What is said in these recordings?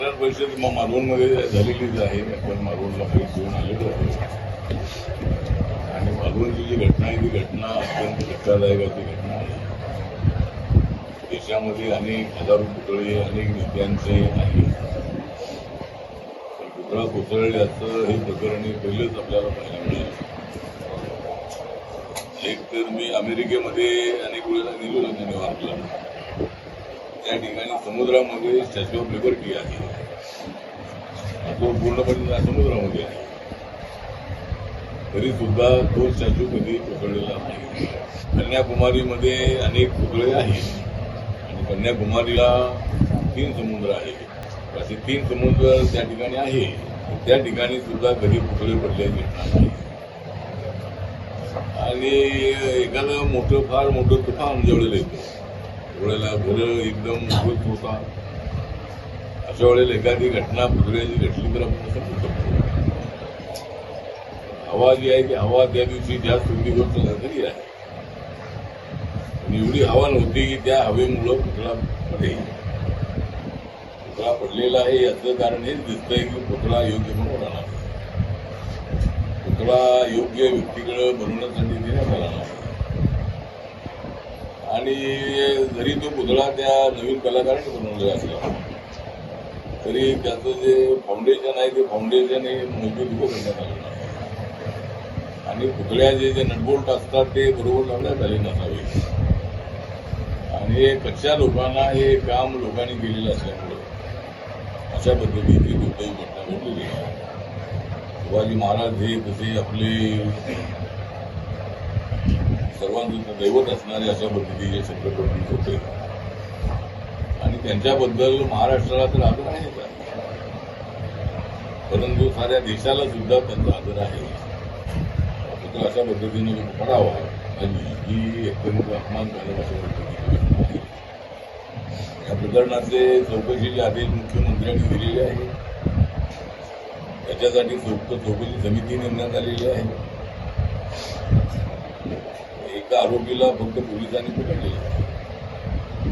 पठाण परिषद मालवणमध्ये झालेलीच आहे. आपण मालवणला भेट देऊन आलेलो आहे आणि मालवणची जी घटना आहे ती घटना अत्यंत धक्कादायक अशी घटना आहे. देशामध्ये अनेक हजारो पुतळे अनेक नेत्यांचे आहे. पुतळा कोसळल्याचं हे प्रकरण पहिलंच आपल्याला पाहायला मिळालं. एक तर मी अमेरिकेमध्ये अनेक वेळेला गेलो होतो न्यूयॉर्कला. त्या ठिकाणी समुद्रामध्ये स्टॅच्यू ऑफ लिबर्टी आहे. तो पूर्णपणे समुद्रामध्ये आहे. तरी सुद्धा तो स्टॅच्यू कधी कोसळलेला नाही. कन्याकुमारीमध्ये अनेक पुतळे आहेत आणि कन्याकुमारीला 3 समुद्र आहेत. असे 3 समुद्र त्या ठिकाणी आहे. त्या ठिकाणी सुद्धा कधी पुतळे पडल्याची घटना नाही. आणि एखादं फार मोठं तुफान ज्यावेळेला येतो त्यावेळेला घरं एकदम मजबूत होतात. अशा वेळेला एखादी घटना पुतळ्याची घडली तर आपण समजू शकतो. हवा जी आहे ती हवा त्या दिवशी जास्त होती गोष्ट खरी आहे. पण एवढी हवा नव्हती की त्या हवेमुळं पुतळा पडेल. पुतळा पडलेला आहे याचं कारण हेच दिसतंय की पुतळा योग्य बनवला नाही. पुतळा योग्य व्यक्तीकडे बनवण्यासाठी देण्यात आला नाही. आणि जरी तो पुतळा त्या नवीन कलाकाराने बनवलेला असला तरी त्याचं जे फाउंडेशन आहे ते फाउंडेशन हे मजबूत उभं करण्यात आलं नाही. आणि पुतळ्याचे जे नटबोल्ट असतात ते बरोबर लावण्यात आले नसावे. आणि कच्च्या लोकांना हे काम लोकांनी केलेलं असल्यामुळे अशा पद्धतीची दुर्दैवी घटना घडलेली आहे. शिवाजी महाराज हे तसे आपले सर्वांचं दैवत असणारे अशा पद्धतीचे छत्रपती होते आणि त्यांच्याबद्दल महाराष्ट्राला तर आदर आहेच आहे, परंतु साऱ्या देशाला सुद्धा त्यांचा आदर आहे. तर अशा पद्धतीने जो पडावा आणि ही अत्यंत अपमानकारक अशा पद्धतीची आहे. या प्रकरणाचे चौकशीचे आदेश मुख्यमंत्र्यांनी दिलेले आहे. त्याच्यासाठी चौकशी समिती नेमण्यात आलेली आहे. एका आरोपीला फक्त पोलिसांनी पकडलेला आहे.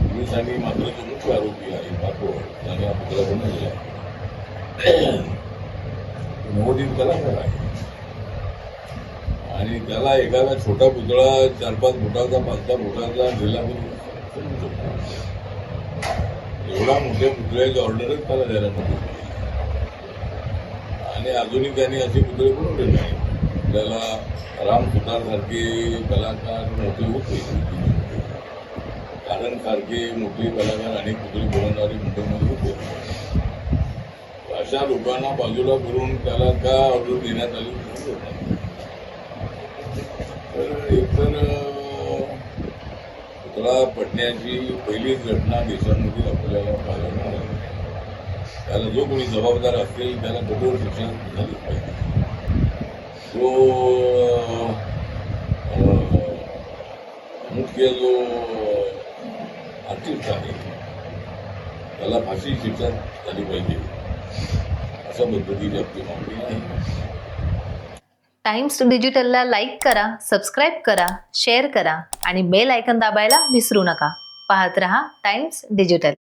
पोलिसांनी मात्र जो मुख्य आरोपी आहे बापू त्याने हा पुतळा बनवलेला आहे. नवोदित कलाकार आहे आणि त्याला एखादा छोटा पुतळा 4-5 फुटाचा 5-10 फुटाचा दिला एवढा मोठ्या पुतळ्याची ऑर्डरच त्याला द्यायला नको. आणि अजूनही त्यांनी असे पुतळे बनवले नाही. आपल्याला राम सुतार सारखे कलाकार मोठे होते, कारण सारखे मोठे कलाकार अनेक पुतळे बनवणारे मुंबईमध्ये होते. अशा लोकांना बाजूला करून त्याला का ऑर्डर देण्यात आली तर एकतर पुतळा पडण्याची पहिलीच घटना देशामध्ये आपल्याला पाहायला मिळाली. त्याला जो कोणी जबाबदार असेल त्याला कठोर शिक्षा झाली पाहिजे. जो मुख्य जो आर्टिस्ट आहे त्याला फाशी शिक्षा झाली पाहिजे अशा पद्धतीची आपली मागणी आहे. टाइम्स डिजिटलला लाईक करा, सबस्क्राईब करा, शेअर करा आणि बेल आयकॉन दाबायला विसरू नका. पाहत रहा टाइम्स डिजिटल.